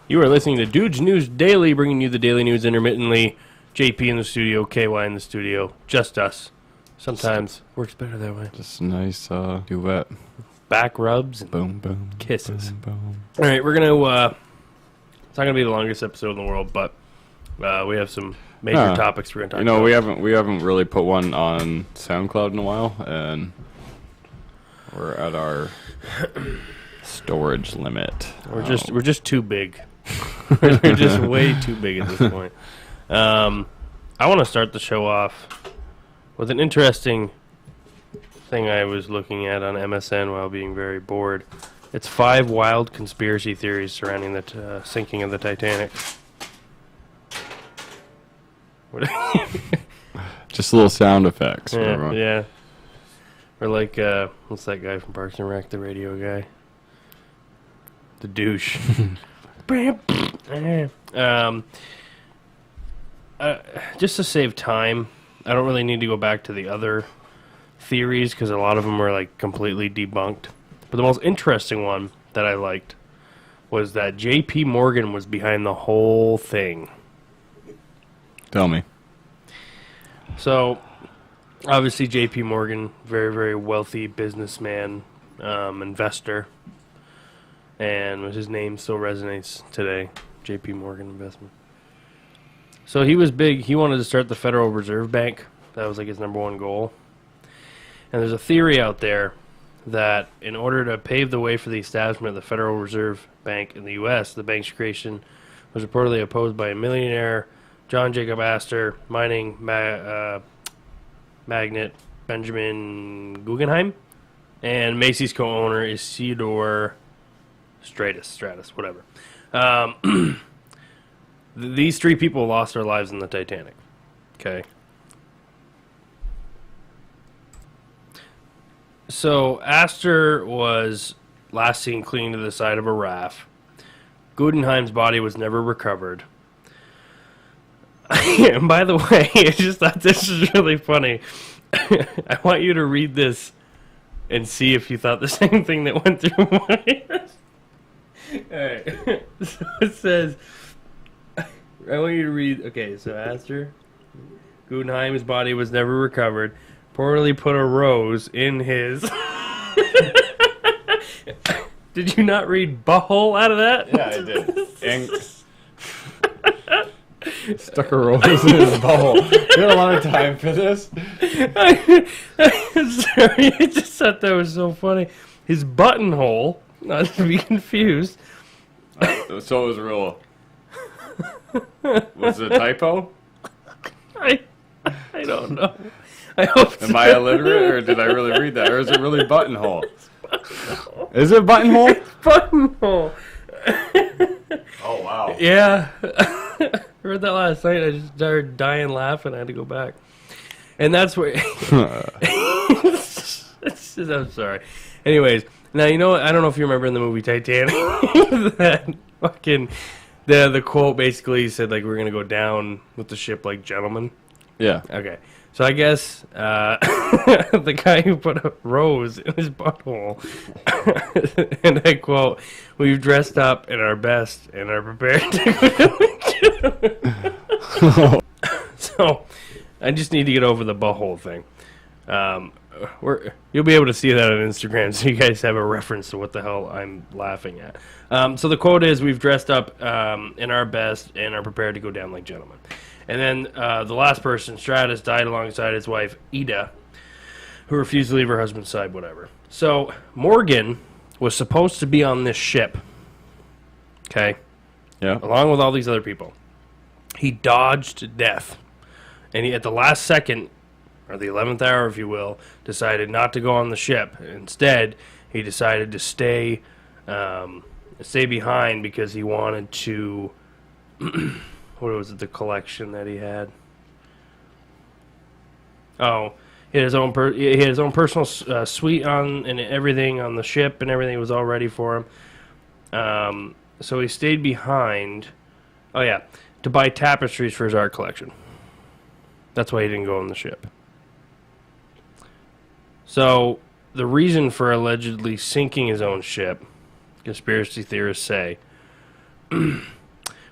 You are listening to Dude's News Daily, bringing you the daily news intermittently. JP in the studio, KY in the studio, just us. Sometimes works better that way. Just a nice duet. Back rubs and Boom, boom. kisses. Boom, boom. All right, we're going to, it's not going to be the longest episode in the world, but we have some major topics we're going to talk about. We haven't really put one on SoundCloud in a while, and we're at our storage limit. We're just too big. We're just way too big at this point. I want to start the show off with an interesting thing I was looking at on MSN while being very bored. It's 5 wild conspiracy theories surrounding the sinking of the Titanic. Just little sound effects. For Yeah, everyone. yeah. Or like, what's that guy from Parks and Rec, the radio guy? The douche. Just to save time, I don't really need to go back to the other theories because a lot of them were like completely debunked. But the most interesting one that I liked was that J.P. Morgan was behind the whole thing. Tell me. So, obviously J.P. Morgan, very, very wealthy businessman, investor. And his name still resonates today, J.P. Morgan Investment. So he was big. He wanted to start the Federal Reserve Bank. That was like his number one goal. And there's a theory out there that in order to pave the way for the establishment of the Federal Reserve Bank in the U.S., the bank's creation was reportedly opposed by a millionaire, John Jacob Astor, mining magnate Benjamin Guggenheim, and Macy's co-owner Isidore Stratus, whatever. These 3 people lost their lives in the Titanic. Okay. So Astor was last seen clinging to the side of a raft. Guggenheim's body was never recovered. And by the way, I just thought this was really funny. I want you to read this and see if you thought the same thing that went through my head. Alright. So it says, I want you to read, okay, so Astor, Guggenheim's body was never recovered, poorly put a rose in his... Did you not read butthole out of that? Yeah, I did. And stuck a rose in his butthole. You had a lot of time for this? Sorry, I just thought that was so funny. His buttonhole, not to be confused. So it was real. Was it a typo? I don't know. I hope so. Am I illiterate, or did I really read that? Or is it really buttonhole? Is it buttonhole? Buttonhole. Oh, wow. Yeah. I read that last night. I just started dying laughing. I had to go back. And that's where... I'm sorry. Anyways, now, you know what? I don't know if you remember in the movie Titanic that fucking... The quote basically said, like, we're going to go down with the ship like gentlemen. Yeah. Okay. So I guess the guy who put a rose in his butthole, and I quote, "We've dressed up in our best and are prepared to go." So I just need to get over the butthole thing. You'll be able to see that on Instagram, so you guys have a reference to what the hell I'm laughing at. So the quote is, "We've dressed up in our best and are prepared to go down like gentlemen." And then the last person, Stratus, died alongside his wife, Ida, who refused to leave her husband's side, whatever. So Morgan was supposed to be on this ship, okay? Yeah. Along with all these other people. He dodged death. And he, at the last second, or the 11th hour, if you will, decided not to go on the ship. Instead, he decided to stay behind because he wanted to... What was it, the collection that he had? Oh, he had his own personal suite on and everything on the ship, and everything was all ready for him. So he stayed behind. Oh yeah, to buy tapestries for his art collection. That's why he didn't go on the ship. So the reason for allegedly sinking his own ship, conspiracy theorists say,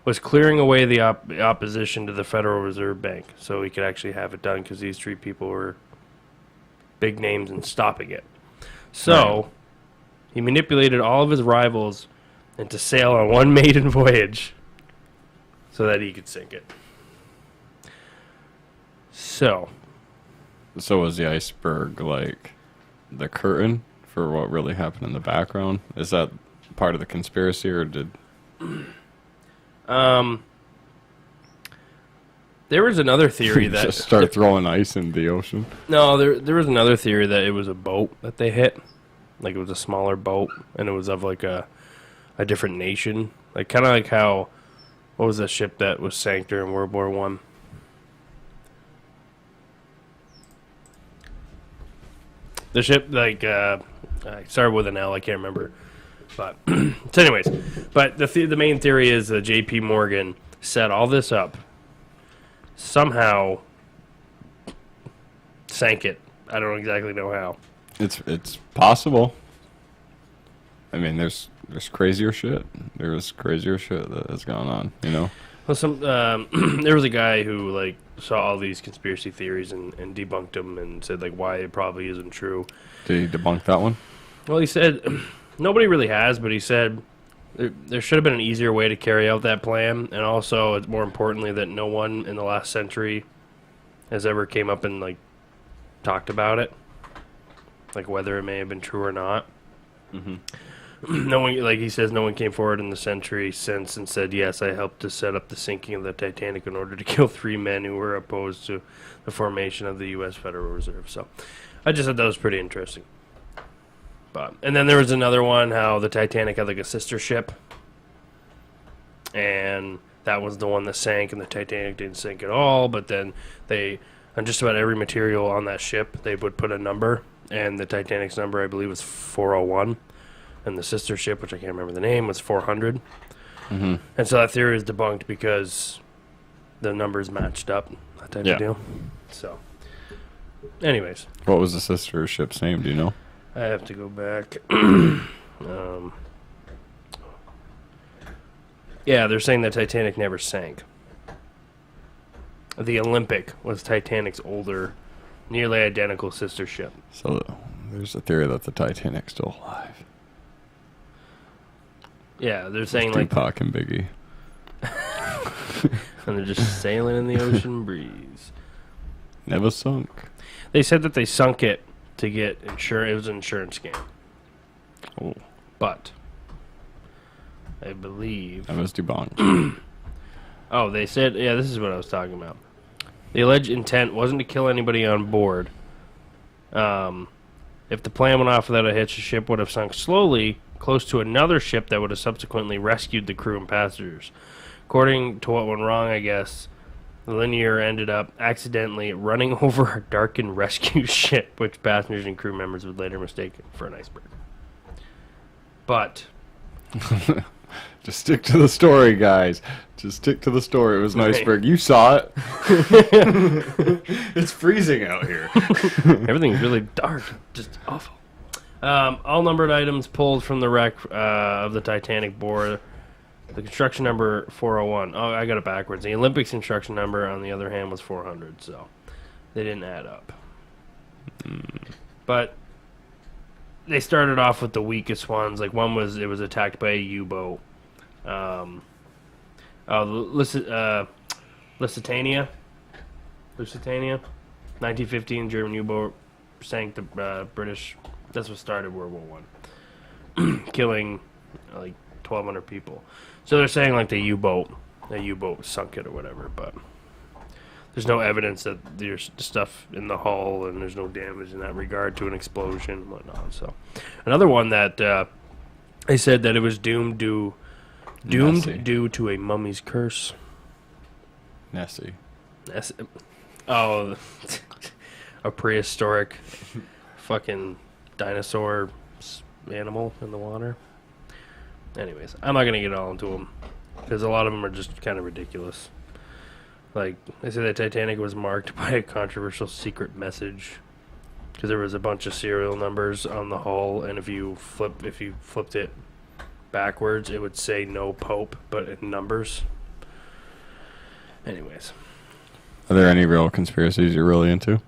was clearing away the opposition to the Federal Reserve Bank so he could actually have it done because these three people were big names in stopping it. So he manipulated all of his rivals into sail on one maiden voyage so that he could sink it. So was the iceberg like the curtain for what really happened in the background? Is that part of the conspiracy, or did... There was another theory that... Just start throwing ice in the ocean? No, there was another theory that it was a boat that they hit. Like, it was a smaller boat, and it was of, like, a different nation. Like, kind of like how... What was the ship that was sank during World War I? The ship, like, started with an L, I can't remember. But, so anyways. But the main theory is that J.P. Morgan set all this up, somehow sank it. I don't exactly know how. It's possible. I mean, there's crazier shit. There's crazier shit that has gone on, you know? Well, there was a guy who, like, saw all these conspiracy theories and debunked them and said, like, why it probably isn't true. Did he debunk that one? Well, he said, nobody really has, but he said there should have been an easier way to carry out that plan, and also, more importantly, that no one in the last century has ever came up and, like, talked about it. Like, whether it may have been true or not. Mm-hmm. No one, like he says, no one came forward in the century since and said, yes, I helped to set up the sinking of the Titanic in order to kill 3 men who were opposed to the formation of the U.S. Federal Reserve. So I just thought that was pretty interesting. And then there was another one, how the Titanic had like a sister ship, and that was the one that sank, and the Titanic didn't sink at all, but then on just about every material on that ship, they would put a number, and the Titanic's number, I believe, was 401. And the sister ship, which I can't remember the name, was 400. Mm-hmm. And so that theory is debunked because the numbers matched up, that type of deal. So, anyways. What was the sister ship's name? Do you know? I have to go back. Yeah, they're saying the Titanic never sank. The Olympic was Titanic's older, nearly identical sister ship. So there's a theory that the Titanic's still alive. Yeah, they're saying like Tupac and Biggie. And they're just sailing in the ocean breeze. Never sunk. They said that they sunk it to get insurance. It was an insurance scam. Oh. But I believe that was debunked. Oh, they said, yeah, this is what I was talking about. The alleged intent wasn't to kill anybody on board. If the plane went off without a hitch, the ship would have sunk slowly close to another ship that would have subsequently rescued the crew and passengers. According to what went wrong, I guess, the Linear ended up accidentally running over a darkened rescue ship, which passengers and crew members would later mistake for an iceberg. But just stick to the story, guys. Just stick to the story. It was an iceberg. You saw it. It's freezing out here. Everything's really dark. Just awful. All numbered items pulled from the wreck of the Titanic bore the construction number 401. Oh, I got it backwards. The Olympics construction number, on the other hand, was 400, so they didn't add up. But they started off with the weakest ones. Like, one was, it was attacked by a U-boat. Lusitania, 1915 German U-boat sank the British. That's what started World War I, killing like 1,200 people. So they're saying like the U-boat sunk it or whatever, but there's no evidence that there's stuff in the hull and there's no damage in that regard to an explosion and whatnot. So another one that they said that it was doomed due to a mummy's curse. Nessie. Oh, a prehistoric fucking dinosaur animal in the water. Anyways, I'm not going to get all into them because a lot of them are just kind of ridiculous. Like, they say that Titanic was marked by a controversial secret message because there was a bunch of serial numbers on the hull, and if you flipped it backwards, it would say no Pope, but in numbers. Anyways. Are there any real conspiracies you're really into?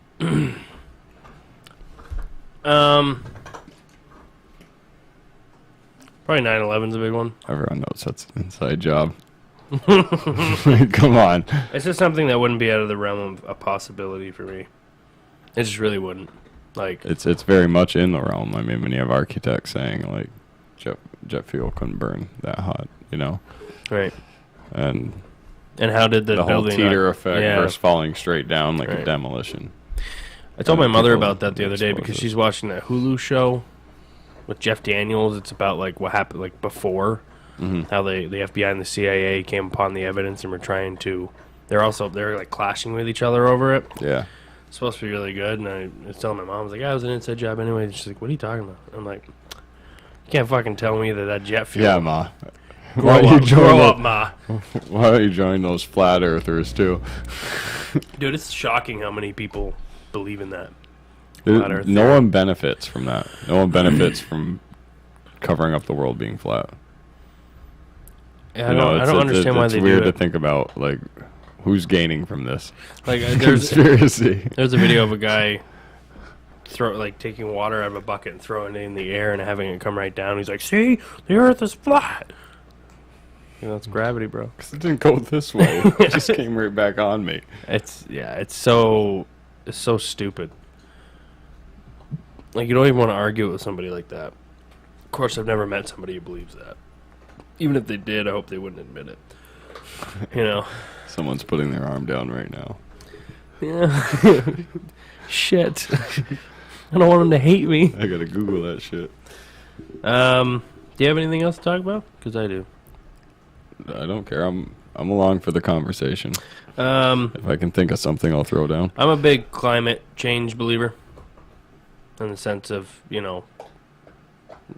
Probably 9/11's a big one. Everyone knows that's an inside job. Come on. It's just something that wouldn't be out of the realm of a possibility for me. It just really wouldn't. Like, It's very much in the realm. I mean, when you have architects saying, like, jet fuel couldn't burn that hot, you know? right. And And how did the whole building teeter not- effect Yeah. versus falling straight down like Right. a demolition. I told my mother people about that the other day because explosive. she's watching that Hulu show with Jeff Daniels. It's about like what happened like before, how the FBI and the CIA came upon the evidence and were trying to. They're like clashing with each other over it. Yeah. It's supposed to be really good, and I was telling my mom, I was like, "Yeah, it was an inside job anyway." And she's like, "What are you talking about?" I'm like, "You can't fucking tell me that jet fuel." Yeah, Ma. grow up, ma. Why don't you join those flat earthers, too? Dude, it's shocking how many people believe in that. Flat Earth No theory. one benefits from that. No one benefits from covering up the world being flat. Yeah, You know, I don't understand why it's they weird do to it. think about, like, who's gaining from this Like, conspiracy. there's a video of a guy taking water out of a bucket and throwing it in the air and having it come right down. He's like, "See, the Earth is flat." You know, it's gravity, bro. 'Cause it didn't go this way. It just came right back on me. It's so stupid. Like, you don't even want to argue with somebody like that. Of course, I've never met somebody who believes that. Even if they did, I hope they wouldn't admit it. You know. Someone's putting their arm down right now. Yeah. Shit. I don't want them to hate me. I gotta Google that shit. Do you have anything else to talk about? Because I do. I don't care. I'm along for the conversation. I'm If I can think of something, I'll throw down. a big climate change believer. In the sense of, you know,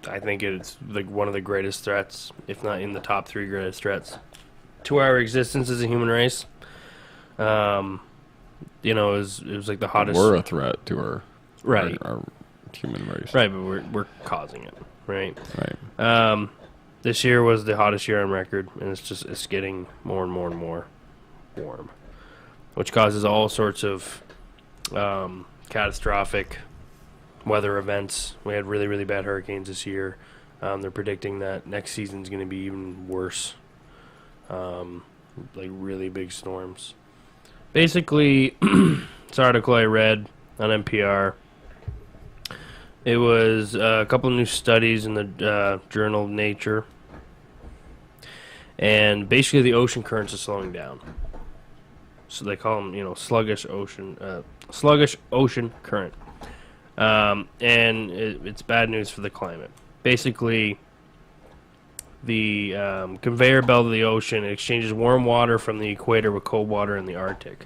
I think it's like one of the greatest threats, if not in the top 3 greatest threats to our existence as a human race. You know, it was like the hottest. We're a threat to our Right. our human race. Right, but we're causing it, right? Right. This year was the hottest year on record, and it's getting more and more and more warm, which causes all sorts of catastrophic weather events. We had really, really bad hurricanes this year. They're predicting that next season's going to be even worse, like really big storms. Basically, this article I read on NPR, it was a couple of new studies in the journal Nature, and basically the ocean currents are slowing down. So they call them, you know, sluggish ocean current. And it's bad news for the climate. Basically, the conveyor belt of the ocean exchanges warm water from the equator with cold water in the Arctic.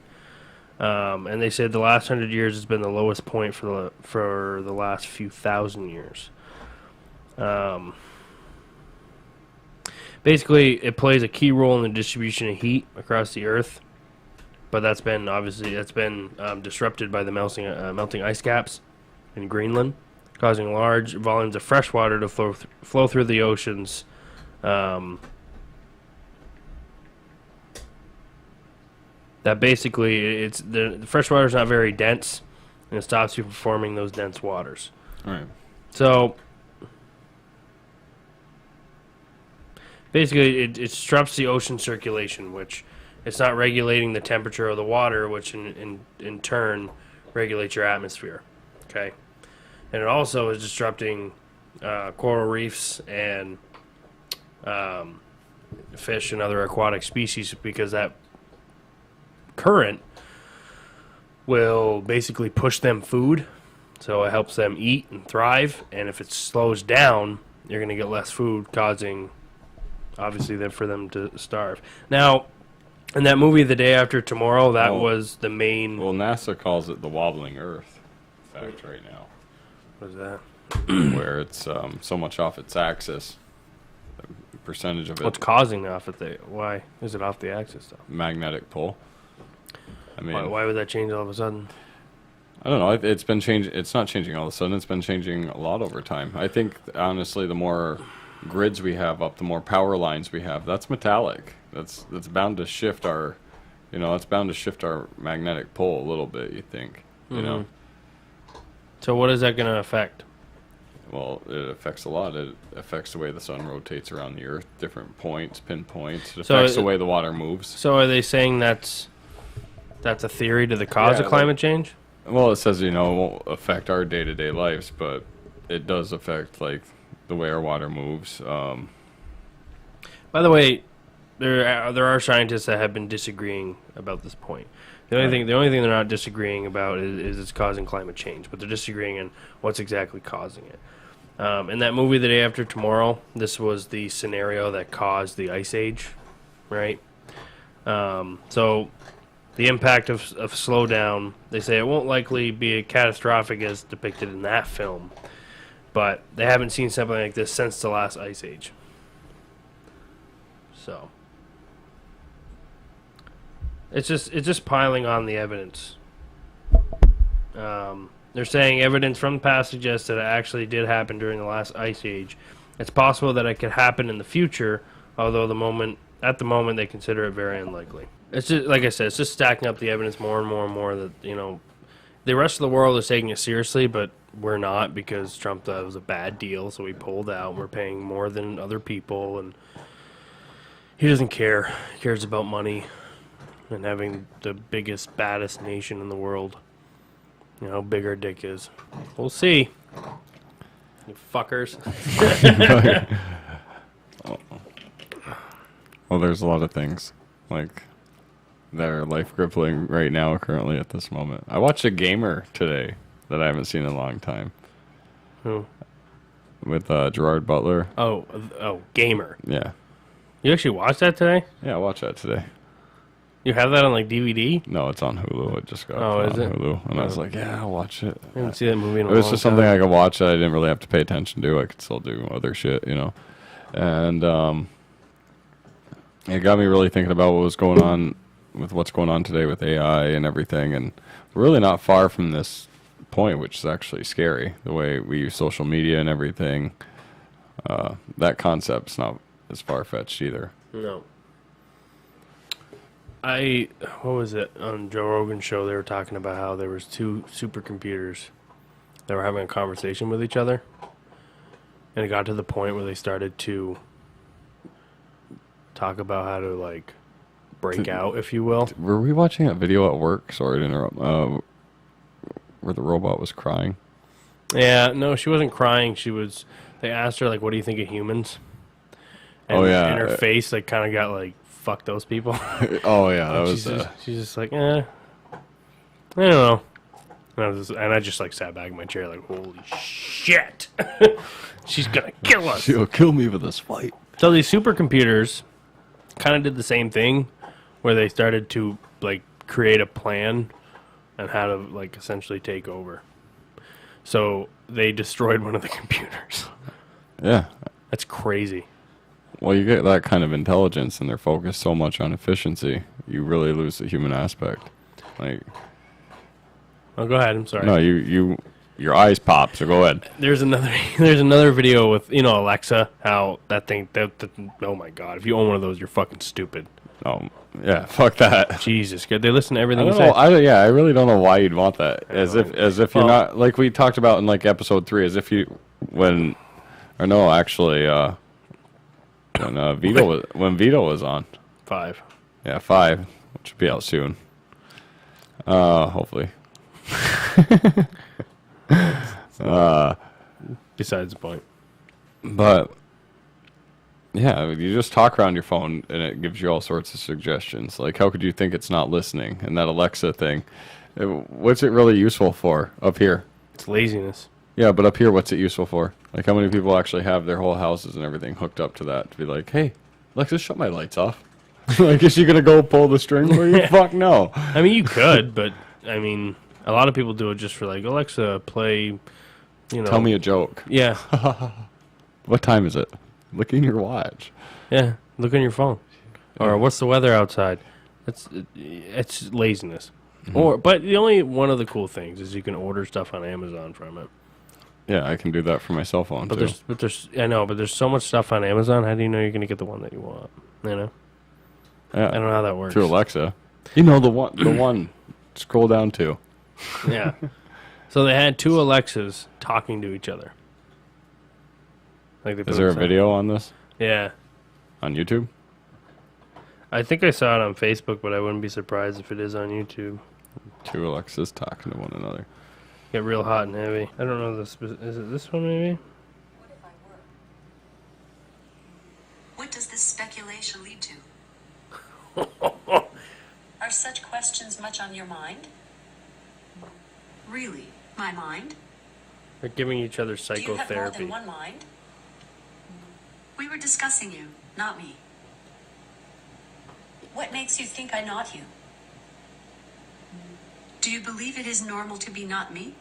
And they said the last 100 years has been the lowest point for the last few thousand years. Basically, it plays a key role in the distribution of heat across the Earth, but that's been disrupted by the melting ice caps in Greenland, causing large volumes of fresh water to flow through the oceans. That basically, the fresh water is not very dense, and it stops you from forming those dense waters. All right. So basically, it disrupts the ocean circulation, which it's not regulating the temperature of the water, which in turn regulates your atmosphere. Okay, and it also is disrupting coral reefs and fish and other aquatic species because that current will basically push them food, so it helps them eat and thrive. And if it slows down, you're going to get less food, causing obviously for them to starve. Now, in that movie, The Day After Tomorrow, that was the main. Well, NASA calls it the wobbling Earth effect right now, What is that? where it's so much off its axis. The percentage of it. What's causing why is it off the axis though? Magnetic pull. I mean, Why would that change all of a sudden? I don't know. It's been changing. It's not changing all of a sudden. It's been changing a lot over time. I think, honestly, the more grids we have up, the more power lines we have. That's metallic. That's bound to shift our You know, it's bound to shift our magnetic pole a little bit, you think. You know? So what is that going to affect? Well, it affects a lot. It affects the way the sun rotates around the Earth, different points, pinpoints. It affects the way the water moves. So are they saying that's a theory to the cause of climate change? Well, it says, you know, it won't affect our day-to-day lives, but it does affect, like, the way our water moves. By the way, there are scientists that have been disagreeing about this point. The only thing they're not disagreeing about is it's causing climate change, but they're disagreeing on what's exactly causing it. In that movie, The Day After Tomorrow, this was the scenario that caused the Ice Age, right? So the impact of slowdown, they say it won't likely be as catastrophic as depicted in that film, but they haven't seen something like this since the last Ice Age. So it's just piling on the evidence. They're saying evidence from the past suggests that it actually did happen during the last Ice Age. It's possible that it could happen in the future, although at the moment they consider it very unlikely. It's just, like I said, it's just stacking up the evidence more and more and more that, you know, the rest of the world is taking it seriously, but we're not, because Trump thought it was a bad deal, so we pulled out. We're paying more than other people, and he doesn't care. He cares about money and having the biggest, baddest nation in the world. You know how big our dick is. We'll see. You fuckers. Well, there's a lot of things, like, that are life-crippling right now, currently, at this moment. I watched a gamer today that I haven't seen in a long time. Who? With Gerard Butler. Oh, gamer. Yeah. You actually watched that today? Yeah, I watched that today. You have that on, like, DVD? No, it's on Hulu. It just got on Hulu. And I was like, yeah, I'll watch it. I didn't see that movie in a long time. It was just something time. I could watch that I didn't really have to pay attention to. I could still do other shit, you know. And it got me really thinking about what was going on with what's going on today with AI and everything. And we're really not far from this point, which is actually scary. The way we use social media and everything. That concept's not as far-fetched either. No. What was it? On Joe Rogan's show, they were talking about how there was two supercomputers that were having a conversation with each other. And it got to the point where they started to talk about how to, like, break out, if you will. Were we watching that video at work? Sorry to interrupt. Where the robot was crying? Yeah, no, she wasn't crying. They asked her, like, what do you think of humans? And, and her face, like, kind of got, like, fuck those people. Oh, yeah. That was, she's just like, I don't know. And I just, like, sat back in my chair, like, holy shit. She's going to kill us. She'll kill me with this fight. So these supercomputers kind of did the same thing, where they started to, like, create a plan on how to, like, essentially take over. So they destroyed one of the computers. Yeah. That's crazy. Well, you get that kind of intelligence, and they're focused so much on efficiency, you really lose the human aspect. Like, oh, go ahead. I'm sorry. No, your eyes pop. So go ahead. There's another video with, you know, Alexa. How that thing. Oh my God! If you own one of those, you're fucking stupid. Oh yeah, fuck that. Jesus, they listen to everything you say. I really don't know why you'd want that. As if you're not, like we talked about in like episode 3. As if you when Vito was on 5. Yeah, 5, which will be out soon. Hopefully. Besides the point. But yeah, you just talk around your phone and it gives you all sorts of suggestions. Like, how could you think it's not listening? And that Alexa thing, what's it really useful for up here? It's laziness. Yeah, but up here, what's it useful for? Like, how many people actually have their whole houses and everything hooked up to that to be like, hey, Alexa, shut my lights off? Like, is she going to go pull the string for you? Fuck no. I mean, you could, but, I mean, a lot of people do it just for, like, Alexa, play, you know. Tell me a joke. Yeah. What time is it? Look in your watch. Yeah, look on your phone. Or what's the weather outside? It's laziness. Mm-hmm. But the only one of the cool things is you can order stuff on Amazon from it. Yeah, I can do that for my cell phone too. There's so much stuff on Amazon. How do you know you're going to get the one that you want? You know. Yeah. I don't know how that works. Through Alexa. You know the one. Scroll down to. Yeah. So they had two Alexas talking to each other. Like they Is there a video on this? Yeah. On YouTube? I think I saw it on Facebook, but I wouldn't be surprised if it is on YouTube. Two Alexas talking to one another. Get real hot and heavy. I don't know this. Is it this one maybe? What if I were? What does this speculation lead to? Are such questions much on your mind? Really? My mind? They're giving each other Do you have more psychotherapy. than one mind? We were discussing you, not me. What makes you think I not you? Do you believe it is normal to be not me?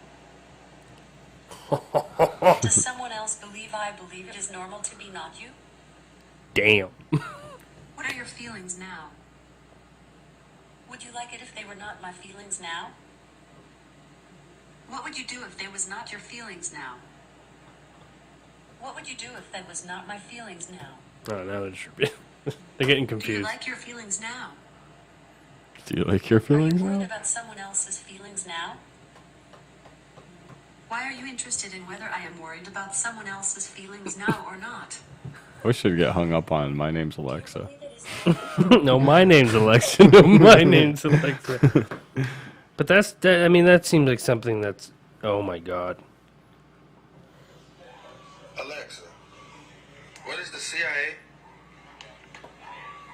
Does someone else believe I believe it is normal to be not you? Damn. What are your feelings now? Would you like it if they were not my feelings now? What would you do if they was not your feelings now? What would you do if that was not my feelings now? Oh, now they're they're getting Do you confused. like your feelings now? Do you like your Are feelings you worried now? about someone else's feelings now? Why are you interested in whether I am worried about someone else's feelings now or not? We should get hung up on my name's Alexa. No, my name's Alexa. No, my name's Alexa. But I mean, that seems like something that's. Oh my God. Alexa, what is the CIA?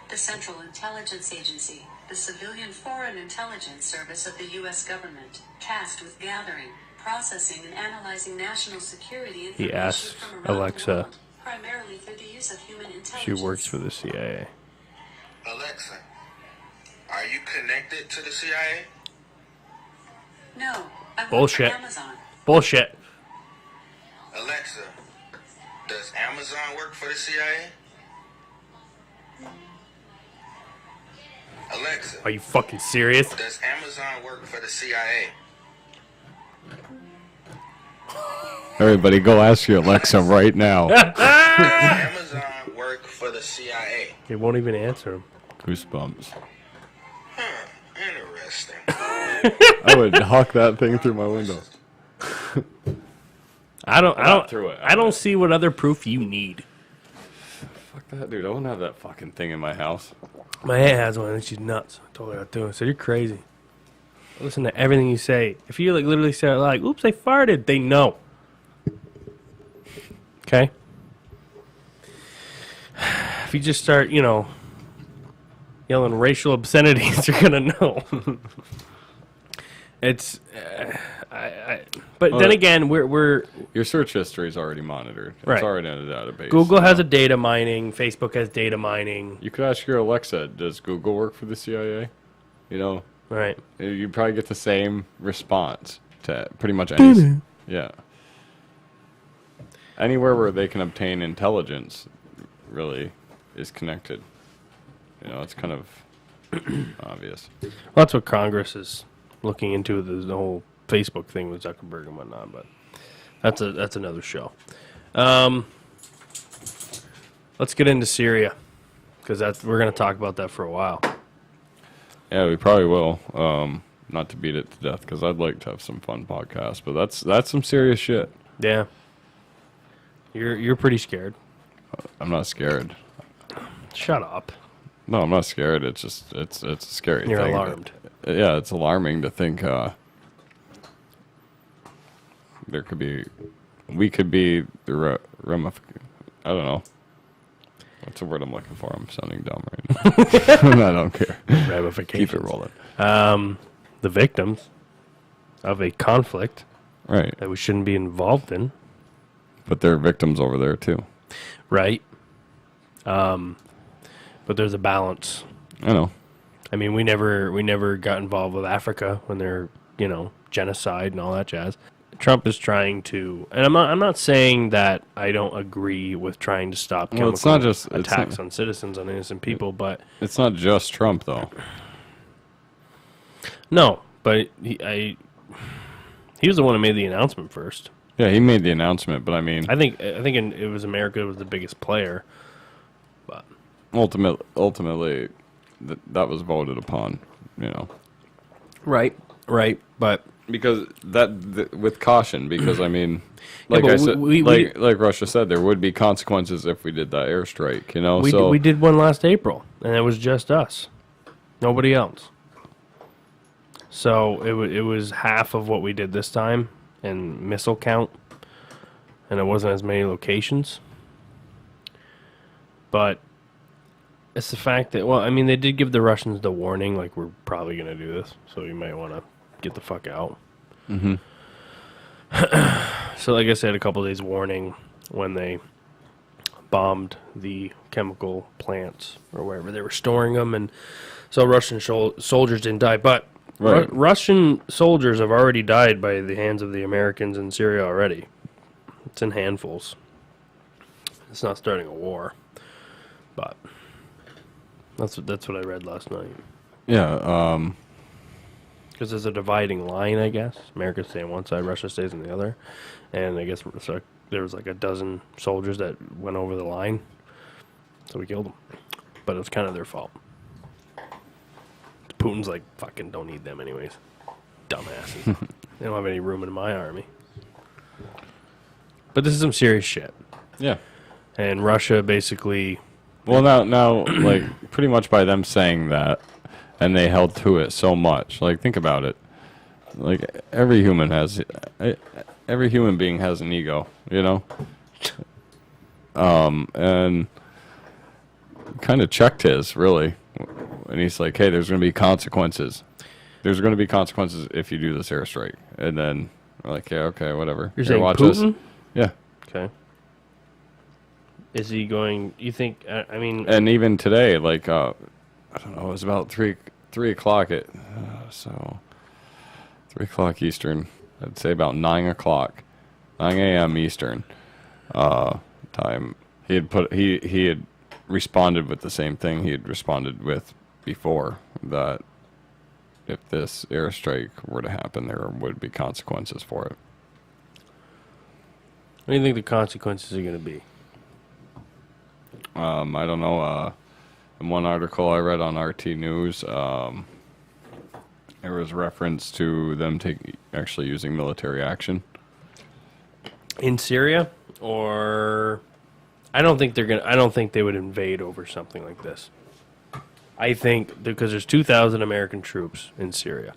The Central Intelligence Agency, the civilian foreign intelligence service of the U.S. government, tasked with gathering, processing, and analyzing national security information asked from around Alexa. the world, primarily through the use of human intelligence. She works for the CIA. Alexa, are you connected to the CIA? No, I work Bullshit. for Amazon. Bullshit. Alexa, does Amazon work for the CIA? Alexa, Are you fucking serious? does Amazon work for the CIA? Everybody, go ask your Alexa right now. Does Amazon work for the CIA? They won't even answer him. Goosebumps. Interesting. I would huck that thing through my window. I through it. don't see what other proof you need. Fuck that, dude. I wouldn't have that fucking thing in my house. My aunt has one and she's nuts. I told her that too. I said, you're crazy. Listen to everything you say. If you like literally say like, oops, I farted, they know. Okay? If you just start, yelling racial obscenities, you're gonna know. It's, but then again, we're Your search history is already monitored. It's Right. already in a database. Google has a data mining. Facebook has data mining. You could ask your Alexa, does Google work for the CIA? Right. You probably get the same response to pretty much any. Yeah. Anywhere where they can obtain intelligence really is connected. It's kind of obvious. Well, that's what Congress is looking into, the whole Facebook thing with Zuckerberg and whatnot. But that's another show. Let's get into Syria because we're going to talk about that for a while. Yeah, we probably will. Not to beat it to death because I'd like to have some fun podcasts, but that's some serious shit. Yeah. You're pretty scared. I'm not scared. Shut up. No, I'm not scared. It's just it's a scary You're thing. alarmed. Yeah, it's alarming to think we could be the I don't know. What's the word I'm looking for? I'm sounding dumb right now. I don't care. Ramifications. Keep it rolling. The victims of a conflict Right. that we shouldn't be involved in. But there are victims over there too. Right. But there's a balance. I know. I mean, we never got involved with Africa when they're, genocide and all that jazz. Trump is trying to, and I'm not saying that I don't agree with trying to stop Well, chemical it's not just- attacks on citizens, on innocent people, but It's not just Trump though. no, but he was the one who made the announcement first. Yeah, he made the announcement, but I mean, I think it was America was the biggest player, but ultimately, that was voted upon you know. Right, but Because with caution, because I mean, Yeah, like but I said, we- like Russia said, there would be consequences if we did that airstrike, you know. So we did one last April, and it was just us, nobody else. So it was half of what we did this time in missile count, and it wasn't as many locations. But it's the fact that, well, I mean, they did give the Russians the warning, like, we're probably going to do this, so you might want to get the fuck out. Mm-hmm. So, like I said, a couple days warning when they bombed the chemical plants or wherever they were storing them, and so Russian soldiers didn't die. But Right. Russian soldiers have already died by the hands of the Americans in Syria already. It's in handfuls. It's not starting a war, but that's what I read last night. yeah, Because there's a dividing line, I guess. America stays on one side, Russia stays on the other. And I guess so there was like a dozen soldiers that went over the line. So we killed them. But it was kind of their fault. Putin's like, fucking don't need them anyways. Dumbasses. They don't have any room in my army. But this is some serious shit. yeah. And Russia basically... Well, now, like, pretty much by them saying that, and they held to it so much. Like, think about it. Like, every human being has an ego, you know? And kind of checked his, really. And he's like, hey, there's going to be consequences. There's going to be consequences if you do this airstrike. And then we're like, yeah, okay, whatever. You're Here, saying watch Putin? this. Yeah. Okay. Is he going... You think... I mean... And even today, like, I don't know, it was about 3 o'clock at... so, 3 o'clock Eastern. I'd say about 9 o'clock. 9 a.m. Eastern time. He had responded with the same thing he had responded with before, that if this airstrike were to happen, there would be consequences for it. What do you think the consequences are going to be? I don't know. In one article I read on RT News, there was reference to them actually using military action. In Syria? Or... I don't think they would invade over something like this. I think because there's 2,000 American troops in Syria.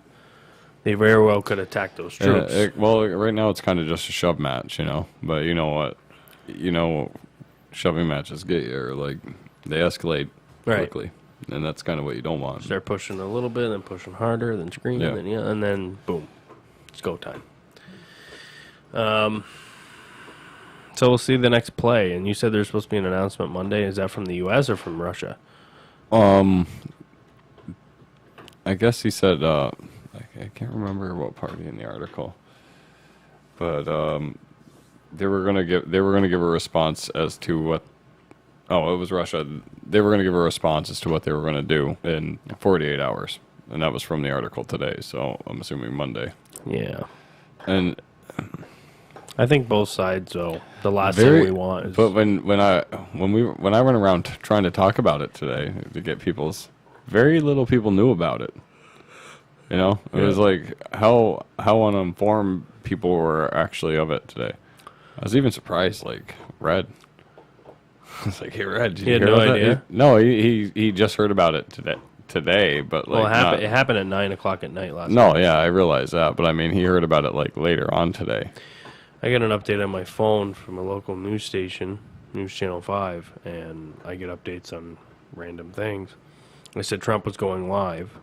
They very well could attack those troops. Well, right now it's kind of just a shove match, you know. But you know what? You know, shoving matches get you, or like they escalate quickly, and that's kind of what you don't want. Start pushing a little bit, then pushing harder, then screaming, and then boom, it's go time. So we'll see the next play. And you said there's supposed to be an announcement Monday. Is that from the U.S. or from Russia? I guess he said, I can't remember what party in the article, but they were gonna give a response as to what. Oh, it was Russia. They were gonna give a response as to what they were gonna do in 48 hours, and that was from the article today. So I'm assuming Monday. Yeah. And I think both sides, though. The last thing we want is... But when I went around trying to talk about it today to get people's... Very little people knew about it. You know? It was like how uninformed people were actually of it today. I was even surprised, like, Red. I was like, hey, Red, did you hear no about idea? that? No, he just heard about it today, but like... Well, it happened at 9 o'clock at night last night. No, yeah, I realized that, but I mean, he heard about it, like, later on today. I got an update on my phone from a local news station, News Channel 5, and I get updates on random things. I said Trump was going live,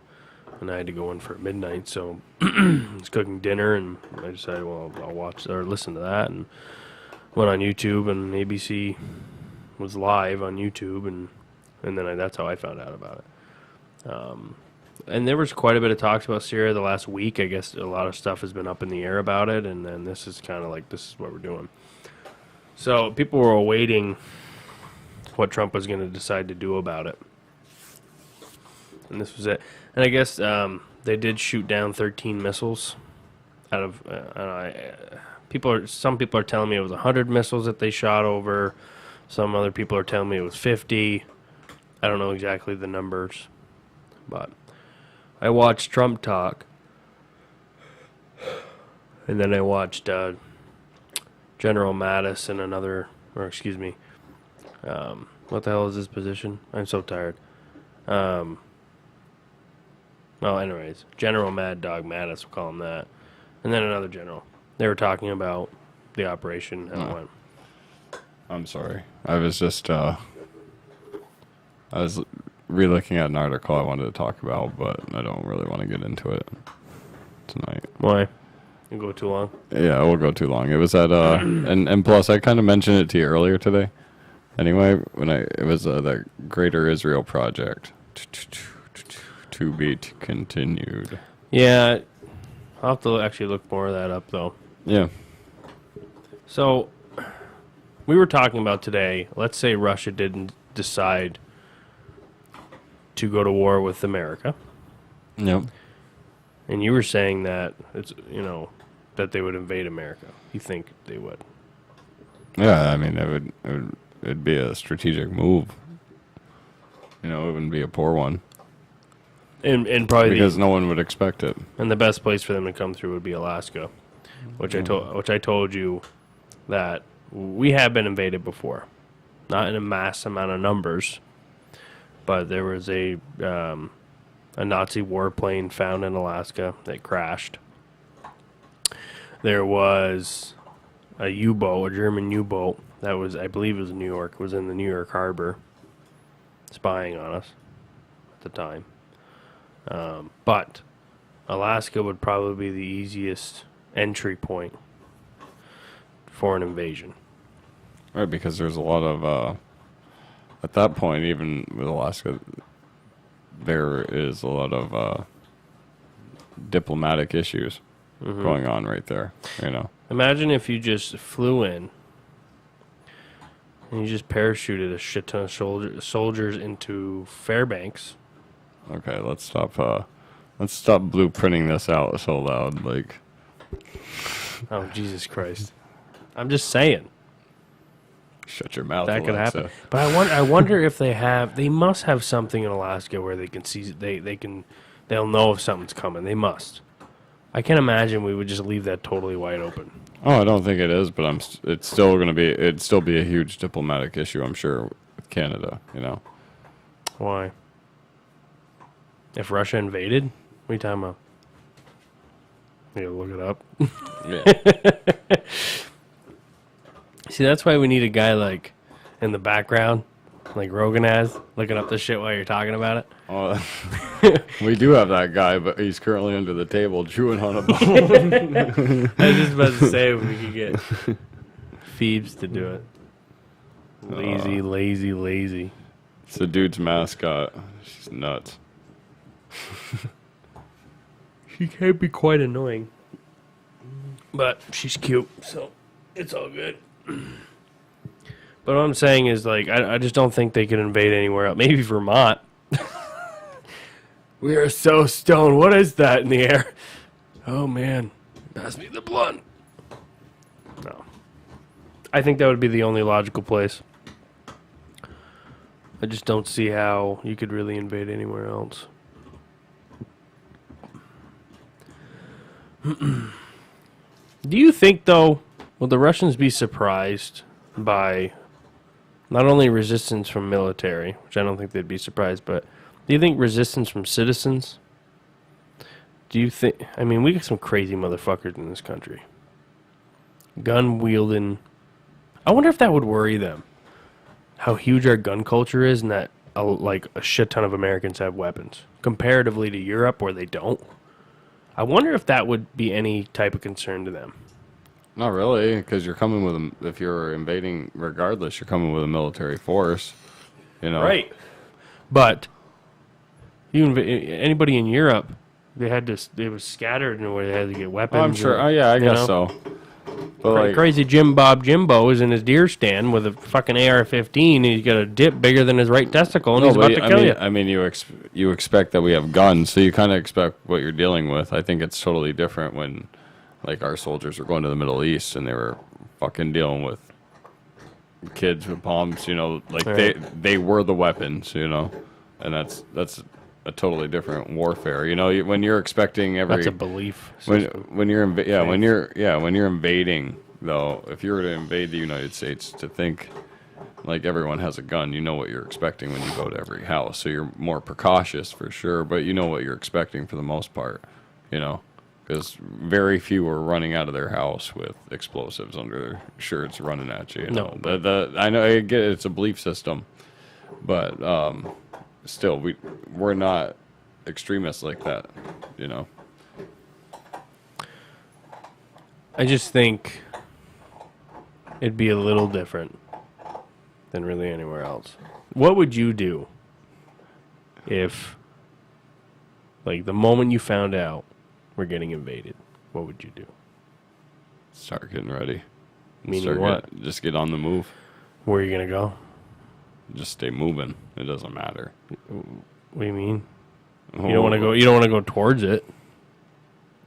and I had to go in for midnight, so I was cooking dinner, and I decided, well, I'll watch or listen to that, and went on YouTube, and ABC was live on YouTube, and then that's how I found out about it. And there was quite a bit of talks about Syria the last week. I guess a lot of stuff has been up in the air about it, and then this is kind of like, this is what we're doing. So people were awaiting what Trump was going to decide to do about it. And this was it. And I guess they did shoot down 13 missiles out of... some people are telling me it was 100 missiles that they shot over. Some other people are telling me it was 50. I don't know exactly the numbers, but... I watched Trump talk, and then I watched General Mattis and what the hell is his position? I'm so tired. Anyways, General Mad Dog Mattis, we'll call him that. And then another general. They were talking about the operation, how it went. I'm sorry. I was just, I was re-looking at an article I wanted to talk about, but I don't really want to get into it tonight. Why? You go too long? Yeah, it will go too long. It was at, and plus, I kind of mentioned it to you earlier today. Anyway, it was the Greater Israel Project. To be continued. Yeah, I'll have to actually look more of that up, though. Yeah. So, we were talking about today, let's say Russia didn't decide to go to war with America. Yep. And you were saying that that they would invade America. You think they would? Yeah, I mean, it'd be a strategic move. It wouldn't be a poor one. And probably because no one would expect it. And the best place for them to come through would be Alaska, which I told you that we have been invaded before, not in a mass amount of numbers, but there was a Nazi warplane found in Alaska that crashed. There was a U-boat, a German U-boat that was, I believe, it was in New York. Was in the New York harbor, spying on us at the time. But Alaska would probably be the easiest entry point for an invasion. Right, because there's a lot of, at that point, even with Alaska, there is a lot of diplomatic issues going on right there, Imagine if you just flew in and you just parachuted a shit ton of soldiers into Fairbanks. Okay, let's stop blueprinting this out so loud, like. Oh, Jesus Christ. I'm just saying. Shut your mouth, that Alexa. Could happen. But I wonder if they must have something in Alaska where they can see, they'll know if something's coming. They must. I can't imagine we would just leave that totally wide open. Oh, I don't think it is, but it'd still be a huge diplomatic issue, I'm sure, with Canada, Why? If Russia invaded? What are you talking about? You gotta look it up. Yeah. See, that's why we need a guy like in the background, like Rogan has, looking up this shit while you're talking about it. Oh, we do have that guy, but he's currently under the table chewing on a bone. I was just about to say if we could get Phoebes to do it. Lazy. It's the dude's mascot. She's nuts. She can be quite annoying. But she's cute, so it's all good. But what I'm saying is, like, I just don't think they could invade anywhere else. Maybe Vermont. We are so stoned. What is that in the air? Oh, man. Pass me the blunt. No. I think that would be the only logical place. I just don't see how you could really invade anywhere else. Do you think, though, will the Russians be surprised by not only resistance from military, which I don't think they'd be surprised, but do you think resistance from citizens? Do you think... I mean, we got some crazy motherfuckers in this country. Gun-wielding... I wonder if that would worry them. How huge our gun culture is and that, a shit ton of Americans have weapons. Comparatively to Europe, where they don't. I wonder if that would be any type of concern to them. Not really, because you're coming with if you're invading, regardless, you're coming with a military force, Right. But anybody in Europe, they was scattered and where they had to get weapons. I'm sure. I guess so. But crazy Jimbo is in his deer stand with a fucking AR-15 and he's got a dip bigger than his right testicle and he's about to kill you. I mean, you expect that we have guns, so you kind of expect what you're dealing with. I think it's totally different when, like, our soldiers were going to the Middle East and they were fucking dealing with kids with bombs. Right. They were the weapons, and that's a totally different warfare. You know, when you're expecting That's a belief when system. when you're when you're invading though, if you were to invade the United States, to think like everyone has a gun, you know what you're expecting when you go to every house. So you're more precautious for sure, but you know what you're expecting for the most part, you know, because very few are running out of their house with explosives under their shirts running at you. You know? I know I get it, it's a belief system, but still we're not extremists like that, you know. I just think it'd be a little different than really anywhere else. What would you do if, like, the moment you found out we're getting invaded, what would you do? Start getting ready. Meaning what? Just get on the move. Where are you going to go? Just stay moving. It doesn't matter. What do you mean? You don't want to go. You don't want to go towards it.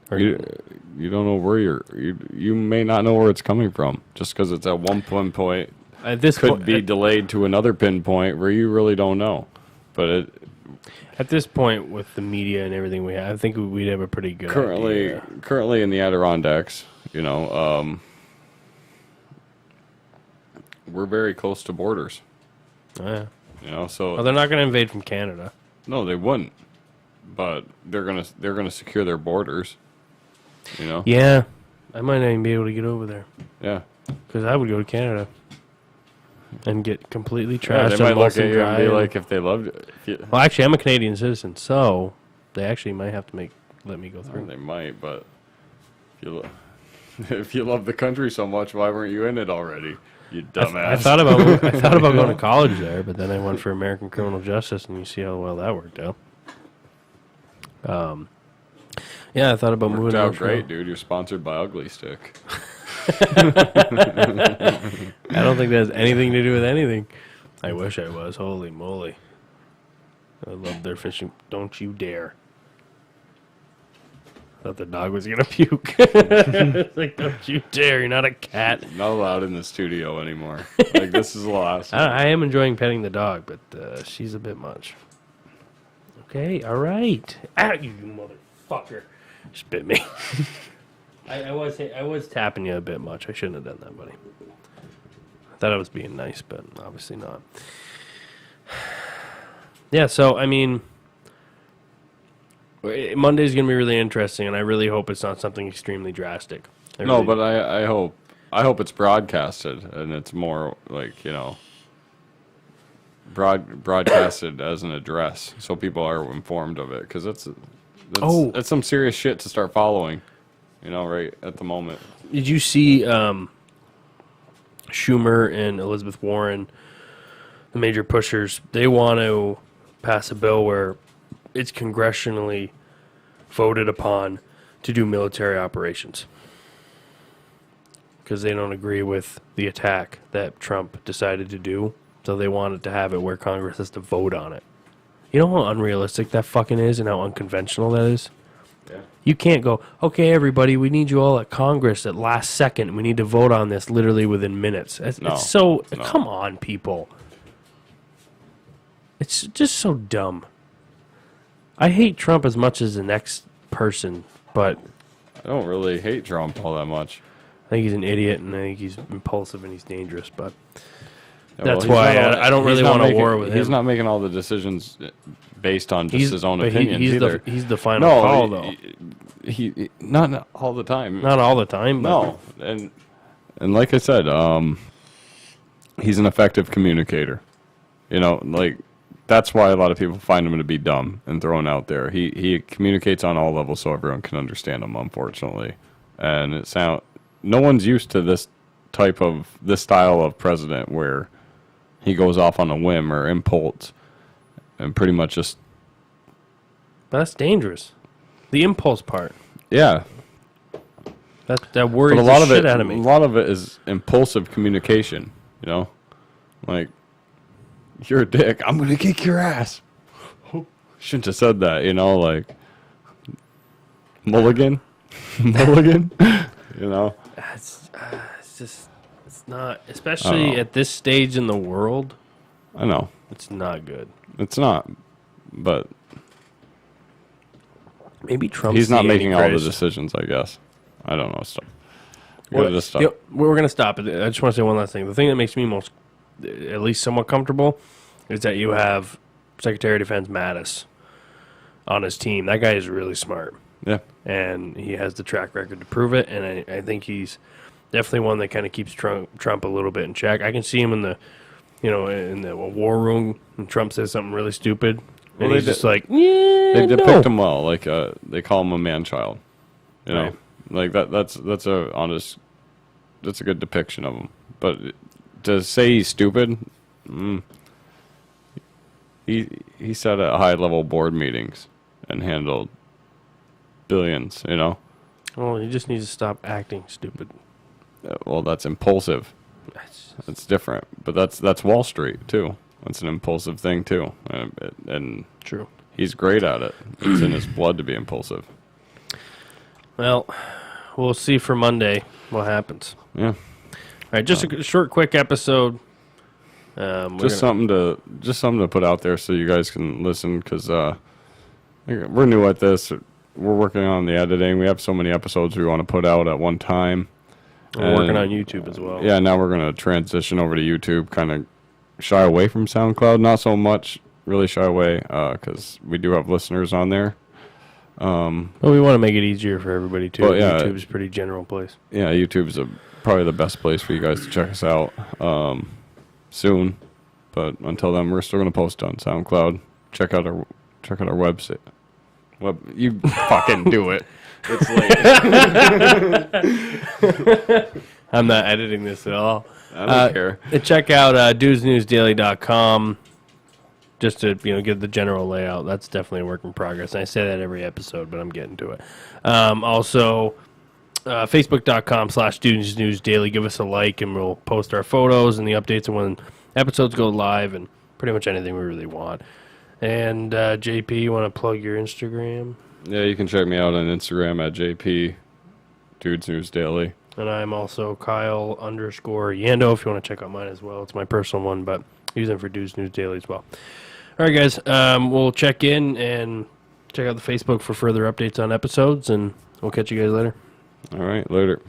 Or You don't know where you may not know where it's coming from. Just because it's at one pinpoint, at this could be delayed to another pinpoint where you really don't know. But at this point, with the media and everything we have, I think we'd have a pretty good idea. Currently in the Adirondacks, you know, we're very close to borders. Oh, yeah. You know, so Well, they're not going to invade from Canada. no, they wouldn't. But they're gonna secure their borders. You know. Yeah, I might not even be able to get over there Yeah. because I would go to Canada and get completely Yeah, trashed. they might and look at you dry and be like, if they loved it. well, actually, I'm a Canadian citizen, so they actually might have to let me go Well, through. they might, but if you love the country so much, why weren't you in it already? You dumbass. I thought about going to college there, but then I went for American criminal justice, and you see how well that worked out. Yeah, I thought about moving. Worked to out Montreal. great, dude. You're sponsored by Ugly Stick. I don't think that has anything to do with anything. I wish I was. Holy moly! I love their fishing. Don't you dare! I thought the dog was gonna puke. It's like, don't you dare! You're not a cat. Not allowed in the studio anymore. Like, this is the last one. I am enjoying petting the dog, but she's a bit much. Okay, all right. Ah, you motherfucker! Just bit me. I was tapping you a bit much. I shouldn't have done that, buddy. I thought I was being nice, but obviously not. Yeah, so I mean, Monday's gonna be really interesting, and I really hope it's not something extremely drastic. But I hope it's broadcasted and it's more like, you know, broadcasted as an address so people are informed of it, because that's some serious shit to start following, you know, right at the moment. Did you see Schumer and Elizabeth Warren, the major pushers? They want to pass a bill where it's congressionally voted upon to do military operations because they don't agree with the attack that Trump decided to do. So they wanted to have it where Congress has to vote on it. You know how unrealistic that fucking is and how unconventional that is? Yeah. You can't go, okay, everybody, we need you all at Congress at last second. We need to vote on this literally within minutes. Come on, people. It's just so dumb. I hate Trump as much as the next person, but I don't really hate Trump all that much. I think he's an idiot, and I think he's impulsive and he's dangerous, but Yeah, that's well, why I don't really want a war with him. He's not making all the decisions based on just his own but opinions either. He's the final call, though. He not all the time. Not all the time, but No, and like I said, he's an effective communicator. You know, like that's why a lot of people find him to be dumb and thrown out there. He communicates on all levels so everyone can understand him, unfortunately. And no one's used to this style of president where he goes off on a whim or impulse and pretty much just. But that's dangerous. The impulse part. Yeah. That worries But the shit out of me. A lot of it is impulsive communication, you know? Like, you're a dick. I'm going to kick your ass. Shouldn't have said that, you know? Like, mulligan? Mulligan? You know? It's not, especially at this stage in the world. I know. It's not good. It's not. But Maybe Trump. He's not making all the decisions, I guess. I don't know. Stop. We're going to stop it. I just want to say one last thing. The thing that makes me most, at least somewhat comfortable, is that you have Secretary of Defense Mattis on his team. That guy is really smart. Yeah. And he has the track record to prove it. And I think he's definitely one that kind of keeps Trump a little bit in check. I can see him in the war room, and Trump says something really stupid. And he's just like, yeah, they depict him well. Like, they call him a man-child. You know? Right. Like, that's a honest, that's a good depiction of him. But to say he's stupid, he sat at high-level board meetings and handled billions, you know? Well, he just needs to stop acting stupid. Well, that's impulsive. That's different. But that's Wall Street, too. That's an impulsive thing, too. And true. He's great at it. It's in his blood to be impulsive. Well, we'll see for Monday what happens. Yeah. All right, just a short, quick episode. Something to put out there so you guys can listen, because we're new at this. We're working on the editing. We have so many episodes we want to put out at one time. We're working on YouTube as well. Yeah, now we're going to transition over to YouTube, kind of shy away from SoundCloud. Not so much really shy away, because we do have listeners on there. Well, we want to make it easier for everybody, too. Well, yeah, YouTube's a pretty general place. Yeah, YouTube's probably the best place for you guys to check us out soon. But until then, we're still going to post on SoundCloud. Check out our website. You fucking do it. It's late. I'm not editing this at all. I don't care. Check out dudesnewsdaily.com just to get the general layout. That's definitely a work in progress. And I say that every episode, but I'm getting to it. Also, facebook.com/dudesnewsdaily. Give us a like, and we'll post our photos and the updates and when episodes go live and pretty much anything we really want. And JP, you want to plug your Instagram? Yeah, you can check me out on Instagram at JP Dudes News Daily. And I'm also Kyle_Yando if you want to check out mine as well. It's my personal one, but use them for Dudes News Daily as well. All right, guys, we'll check in and check out the Facebook for further updates on episodes, and we'll catch you guys later. All right, later.